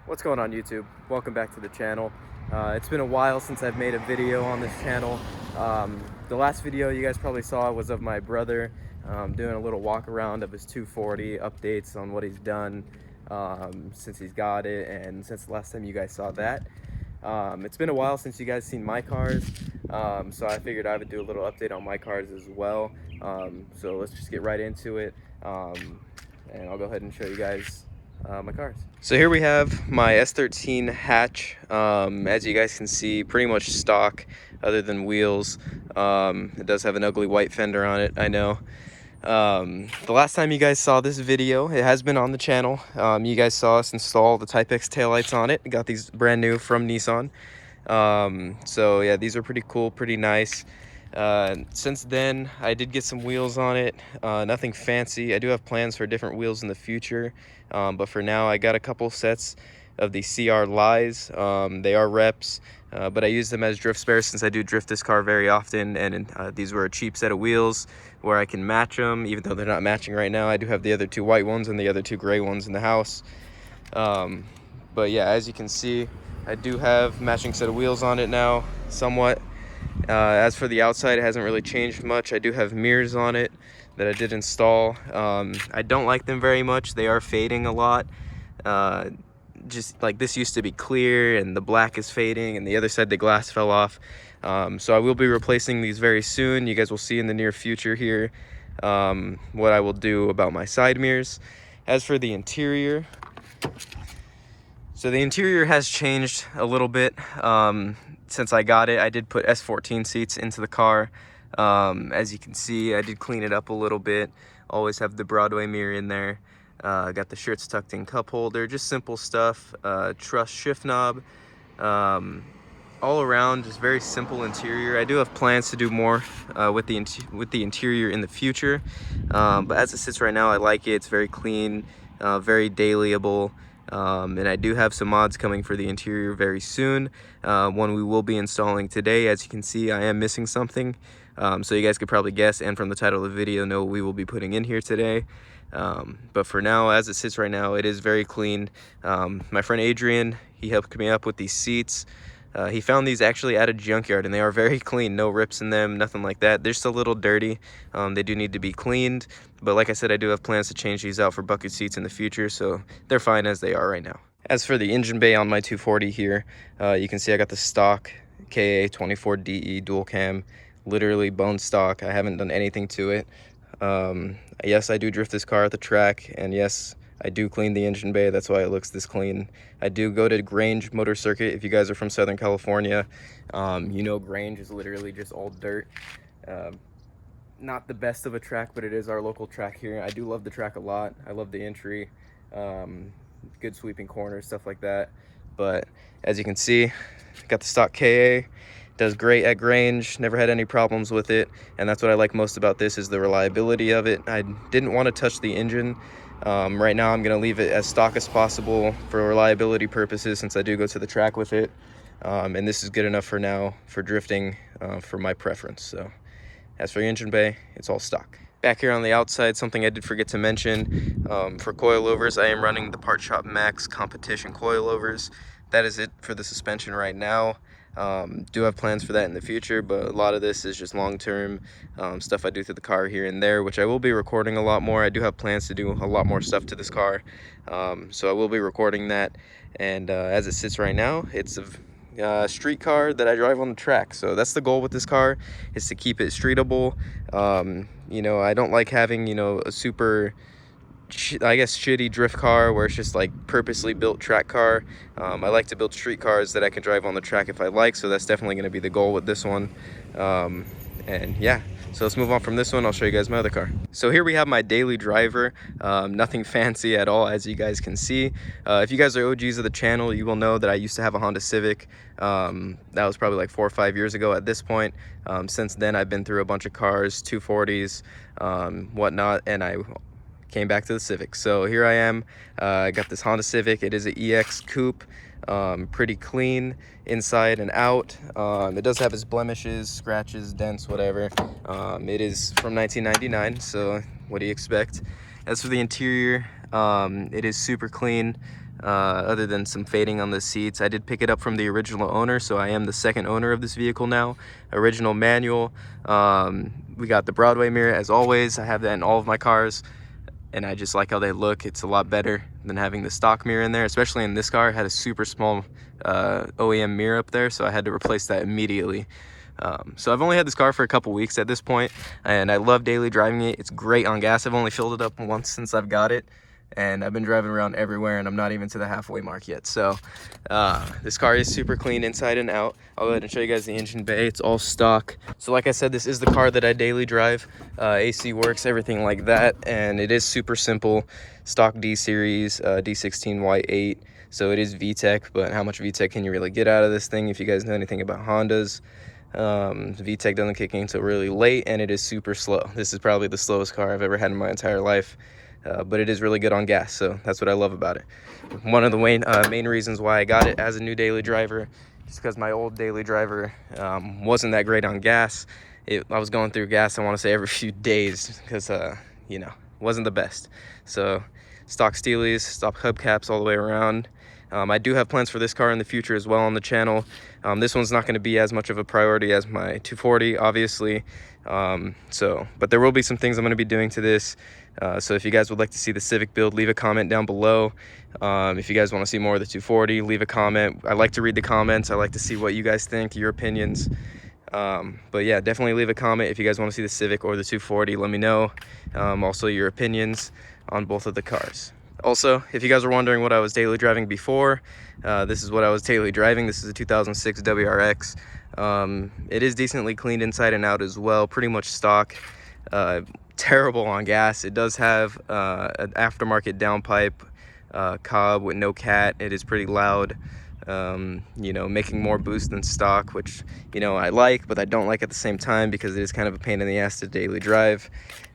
What's going on YouTube? Welcome back to the channel. It's been a while since I've made a video on this channel. The last video you guys probably saw was of my brother doing a little walk around of his 240, updates on what he's done since he's got it and since the last time you guys saw that. It's been a while since you guys seen my cars, so I figured I would do a little update on my cars as well. So let's just get right into it, and I'll go ahead and show you guys my cars. So here we have my S13 hatch. As you guys can see, pretty much stock other than wheels. It does have an ugly white fender on it, I know. The last time you guys saw this video, it has been on the channel. You guys saw us install the Type X taillights on it. Got these brand new from Nissan. So yeah, these are pretty cool, pretty nice. Since then, I did get some wheels on it. Nothing fancy. I do have plans for different wheels in the future, but for now I got a couple sets of the CR Lies. They are reps, but I use them as drift spares since I do drift this car very often, and these were a cheap set of wheels where I can match them, even though they're not matching right now. I do have the other two white ones and the other two gray ones in the house. But yeah, as you can see, I do have matching set of wheels on it now, somewhat. As for the outside, it hasn't really changed much. I do have mirrors on it that I did install. I don't like them very much. They are fading a lot. Just like this used to be clear and the black is fading, and the other side the glass fell off. So I will be replacing these very soon. You guys will see in the near future here what I will do about my side mirrors. As for the interior, so the interior has changed a little bit. Since I got it, I did put S14 seats into the car. As you can see, I did clean it up a little bit. Always have the Broadway mirror in there. Got the shirts tucked in cup holder, just simple stuff. Truss shift knob. All around, just very simple interior. I do have plans to do more with the interior in the future. But as it sits right now, I like it. It's very clean, very dailyable. And I do have some mods coming for the interior very soon. One we will be installing today. As you can see, I am missing something, so you guys could probably guess, and from the title of the video know what we will be putting in here today. But for now, as it sits right now, it is very clean. My friend Adrian, he helped me up with these seats. He found these actually at a junkyard, and they are very clean. No rips in them, nothing like that. They're still a little dirty. They do need to be cleaned, but like I said, I do have plans to change these out for bucket seats in the future, so they're fine as they are right now. As for the engine bay on my 240 here, you can see I got the stock KA24DE dual cam, literally bone stock. I haven't done anything to it. Yes, I do drift this car at the track, and yes, I do clean the engine bay. That's why it looks this clean. I do go to Grange Motor Circuit. If you guys are from Southern California, you know Grange is literally just all dirt. Not the best of a track, but it is our local track here. I do love the track a lot. I love the entry, good sweeping corners, stuff like that. But as you can see, got the stock KA. Does great at Grange, never had any problems with it, and that's what I like most about this, is the reliability of it. I didn't want to touch the engine. Right now I'm going to leave it as stock as possible for reliability purposes, since I do go to the track with it, and this is good enough for now for drifting, for my preference. So as for the engine bay, it's all stock. Back here on the outside, something I did forget to mention, for coilovers, I am running the Part Shop Max competition coilovers. That is it for the suspension right now. Do have plans for that in the future, but a lot of this is just long-term stuff I do to the car here and there, which I will be recording a lot more. I do have plans to do a lot more stuff to this car, so I will be recording that. And as it sits right now, it's a street car that I drive on the track, so that's the goal with this car, is to keep it streetable. You know, I don't like having, you know, a super, I guess, shitty drift car where it's just like purposely built track car. I like to build street cars that I can drive on the track if I like, so that's definitely going to be the goal with this one. And yeah, so let's move on from this one. I'll show you guys my other car. So here we have my daily driver. Nothing fancy at all, as you guys can see. If you guys are OGs of the channel, you will know that I used to have a Honda Civic. That was probably like 4 or 5 years ago at this point. Since then, I've been through a bunch of cars, 240s, whatnot, and I came back to the Civic. So here I am. I got this Honda Civic. It is an EX coupe, pretty clean inside and out. It does have its blemishes, scratches, dents, whatever. It is from 1999, so what do you expect? As for the interior, it is super clean. other than some fading on the seats. I did pick it up from the original owner, so I am the second owner of this vehicle now. Original manual. We got the Broadway mirror as always. I have that in all of my cars, and I just like how they look. It's a lot better than having the stock mirror in there, especially in this car. It had a super small OEM mirror up there, so I had to replace that immediately. So I've only had this car for a couple weeks at this point, and I love daily driving it. It's great on gas. I've only filled it up once since I've got it, and I've been driving around everywhere, and I'm not even to the halfway mark yet. So this car is super clean inside and out. I'll go ahead and show you guys the engine bay. It's all stock. So like I said, this is the car that I daily drive. AC works, everything like that, and it is super simple. Stock D series, D16 Y8. So it is VTEC, but how much VTEC can you really get out of this thing if you guys know anything about Hondas? VTEC doesn't kick in until really late, and it is super slow. This is probably the slowest car I've ever had in my entire life, but it is really good on gas, so that's what I love about it. One of the main reasons why I got it as a new daily driver is because my old daily driver wasn't that great on gas. I was going through gas, I want to say, every few days because, you know, wasn't the best. So stock Steelies, stock hubcaps all the way around. I do have plans for this car in the future as well on the channel. This one's not going to be as much of a priority as my 240, obviously. But there will be some things I'm going to be doing to this. So if you guys would like to see the Civic build, leave a comment down below. If you guys want to see more of the 240, leave a comment. I like to read the comments. I like to see what you guys think, your opinions. But yeah, definitely leave a comment if you guys want to see the Civic or the 240. Let me know. Also your opinions on both of the cars. Also, if you guys were wondering what I was daily driving before, this is what I was daily driving. This is a 2006 WRX. It is decently cleaned inside and out as well, pretty much stock. Terrible on gas. It does have an aftermarket downpipe cob with no cat. It is pretty loud, you know, making more boost than stock, which, you know, I like, but I don't like at the same time because it is kind of a pain in the ass to daily drive.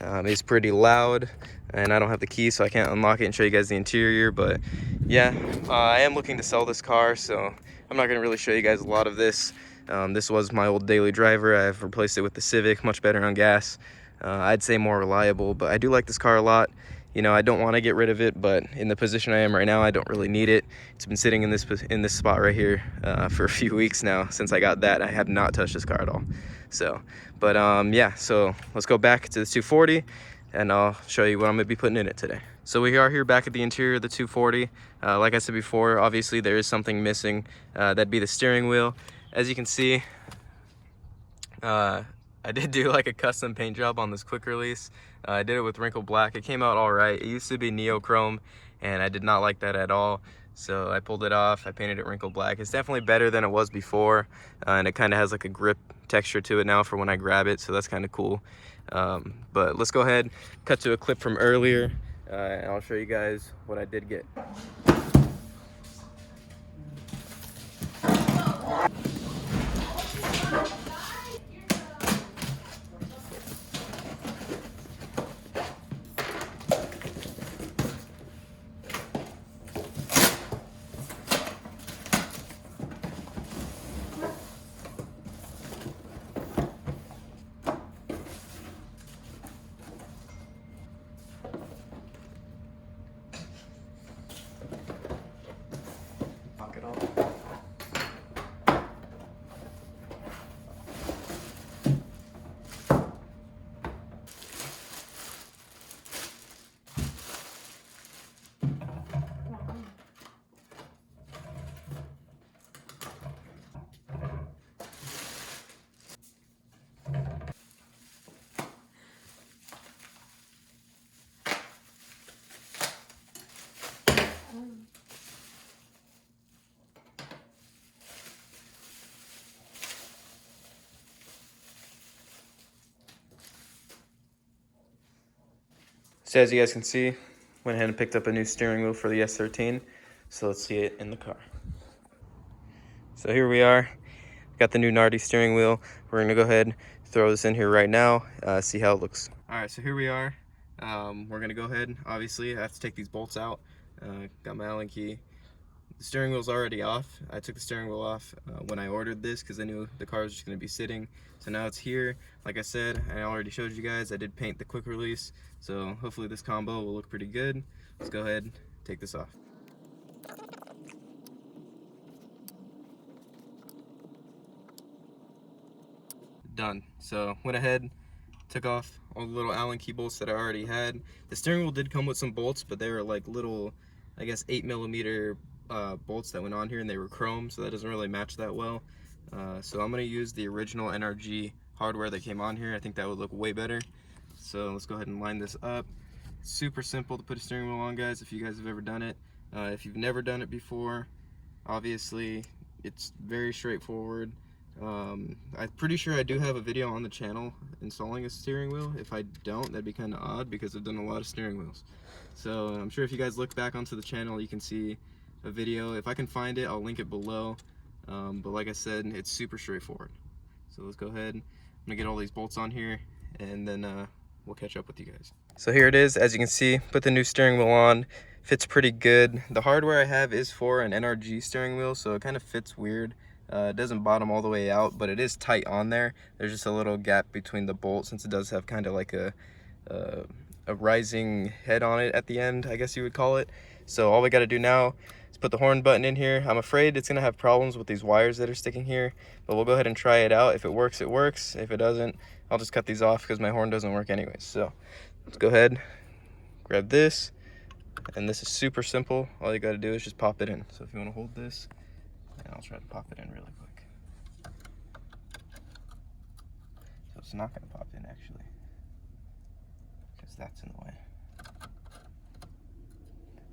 It's pretty loud, and I don't have the key, so I can't unlock it and show you guys the interior. But yeah, I am looking to sell this car, so I'm not going to really show you guys a lot of this. This was my old daily driver. I've replaced it with the Civic, much better on gas. I'd say more reliable, but I do like this car a lot. You know, I don't want to get rid of it, but in the position I am right now, I don't really need it. It's been sitting in this spot right here for a few weeks now. Since I got that, I have not touched this car at all. So, but yeah, so let's go back to the 240, and I'll show you what I'm gonna be putting in it today. So we are here back at the interior of the 240. Like I said before, obviously there is something missing. That'd be the steering wheel. As you can see, I did do like a custom paint job on this quick release. I did it with wrinkled black. It came out all right. It used to be neochrome, and I did not like that at all. So I pulled it off. I painted it wrinkled black. It's definitely better than it was before, and it kind of has like a grip texture to it now for when I grab it. So that's kind of cool. But let's go ahead, cut to a clip from earlier, and I'll show you guys what I did get. Knock it off. So as you guys can see, went ahead and picked up a new steering wheel for the S13. So let's see it in the car. So here we are, got the new NARDI steering wheel. We're gonna go ahead and throw this in here right now, see how it looks. All right, so here we are. We're gonna go ahead, obviously I have to take these bolts out. Got my Allen key. The steering wheel's already off. I took the steering wheel off when I ordered this because I knew the car was just going to be sitting. So now it's here. Like I said, I already showed you guys, I did paint the quick release. So hopefully this combo will look pretty good. Let's go ahead and take this off. done. So went ahead, took off all the little Allen key bolts that I already had. The steering wheel did come with some bolts, but they were like little, I guess 8mm bolts that went on here, and they were chrome, so that doesn't really match that well. So I'm gonna use the original NRG hardware that came on here. I think that would look way better. So let's go ahead and line this up. Super simple to put a steering wheel on, guys, if you guys have ever done it. If you've never done it before, obviously it's very straightforward. I'm pretty sure I do have a video on the channel installing a steering wheel. If I don't, that'd be kind of odd because I've done a lot of steering wheels. So I'm sure if you guys look back onto the channel, you can see a video. If I can find it, I'll link it below. But like I said, it's super straightforward. So let's go ahead. I'm gonna get all these bolts on here, and then we'll catch up with you guys. So here it is. As you can see, put the new steering wheel on. Fits pretty good. The hardware I have is for an NRG steering wheel, so it kind of fits weird. It doesn't bottom all the way out, but it is tight on there. There's just a little gap between the bolts, since it does have kind of like a rising head on it at the end, I guess you would call it. So all we got to do now is put the horn button in here. I'm afraid it's going to have problems with these wires that are sticking here, but we'll go ahead and try it out. If it works, it works. If it doesn't, I'll just cut these off because my horn doesn't work anyways. So let's go ahead, grab this, and this is super simple. All you got to do is just pop it in. So if you want to hold this, and I'll try to pop it in really quick. So it's not going to pop in actually, because that's in the way.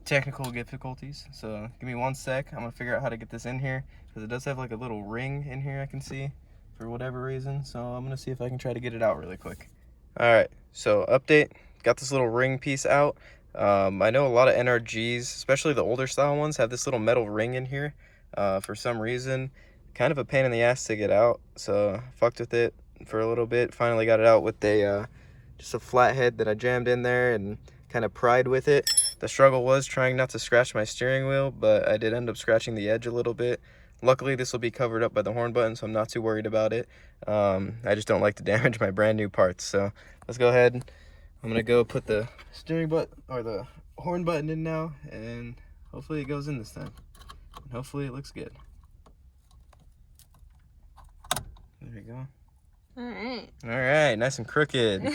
Technical difficulties, so give me 1 sec. I'm gonna figure out how to get this in here, because it does have like a little ring in here I can see for whatever reason. So I'm gonna see if I can try to get it out really quick. All right, so update, got this little ring piece out. I know a lot of NRGs, especially the older style ones, have this little metal ring in here for some reason. Kind of a pain in the ass to get out, so fucked with it for a little bit. Finally got it out with a just a flathead that I jammed in there and kind of pried with it. The struggle was trying not to scratch my steering wheel, but I did end up scratching the edge a little bit. Luckily, this will be covered up by the horn button, so I'm not too worried about it. I just don't like to damage my brand new parts. So let's go ahead. I'm gonna go put the steering button or the horn button in now, and hopefully it goes in this time. And hopefully it looks good. There we go. All right, nice and crooked.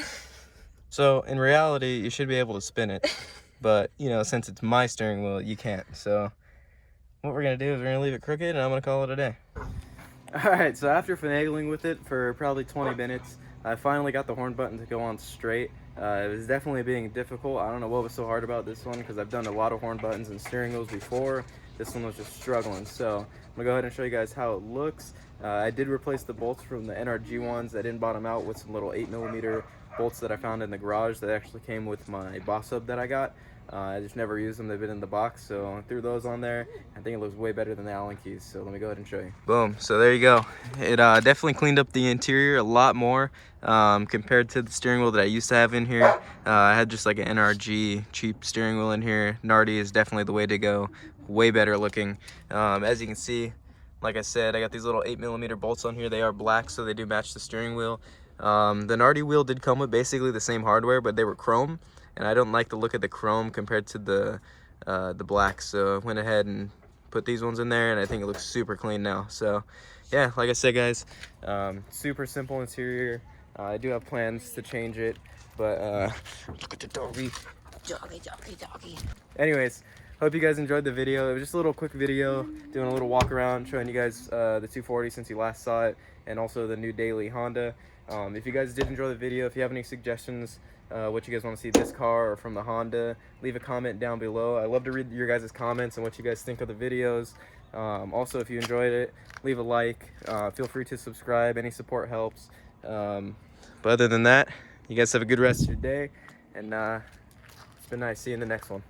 So in reality, you should be able to spin it. But, you know, since it's my steering wheel, you can't. So what we're going to do is we're going to leave it crooked, and I'm going to call it a day. All right, so after finagling with it for probably 20 minutes, I finally got the horn button to go on straight. It was definitely being difficult. I don't know what was so hard about this one, because I've done a lot of horn buttons and steering wheels before. This one was just struggling. So I'm going to go ahead and show you guys how it looks. I did replace the bolts from the NRG ones. I didn't bottom out with some little 8mm bolts that I found in the garage that actually came with my Boss Hub that I got. I just never used them. They've been in the box, so I threw those on there. I think it looks way better than the Allen keys, so let me go ahead and show you. Boom, so there you go. It definitely cleaned up the interior a lot more compared to the steering wheel that I used to have in here. I had just like an NRG cheap steering wheel in here. NARDI is definitely the way to go. Way better looking. As you can see, like I said, I got these little 8mm bolts on here. They are black, so they do match the steering wheel. The NARDI wheel did come with basically the same hardware, but they were chrome, and I don't like the look of the chrome compared to the black, so I went ahead and put these ones in there, and I think it looks super clean now. So yeah, like I said, guys, super simple interior. I do have plans to change it, but look at the doggy. Doggy. Anyways, hope you guys enjoyed the video. It was just a little quick video, doing a little walk around, showing you guys the 240 since you last saw it, and also the new daily Honda. If you guys did enjoy the video, if you have any suggestions, what you guys want to see this car or from the Honda, leave a comment down below. I love to read your guys' comments and what you guys think of the videos. Also, if you enjoyed it, leave a like. Feel free to subscribe. Any support helps. But other than that, you guys have a good rest of your day, and it's been nice. See you in the next one.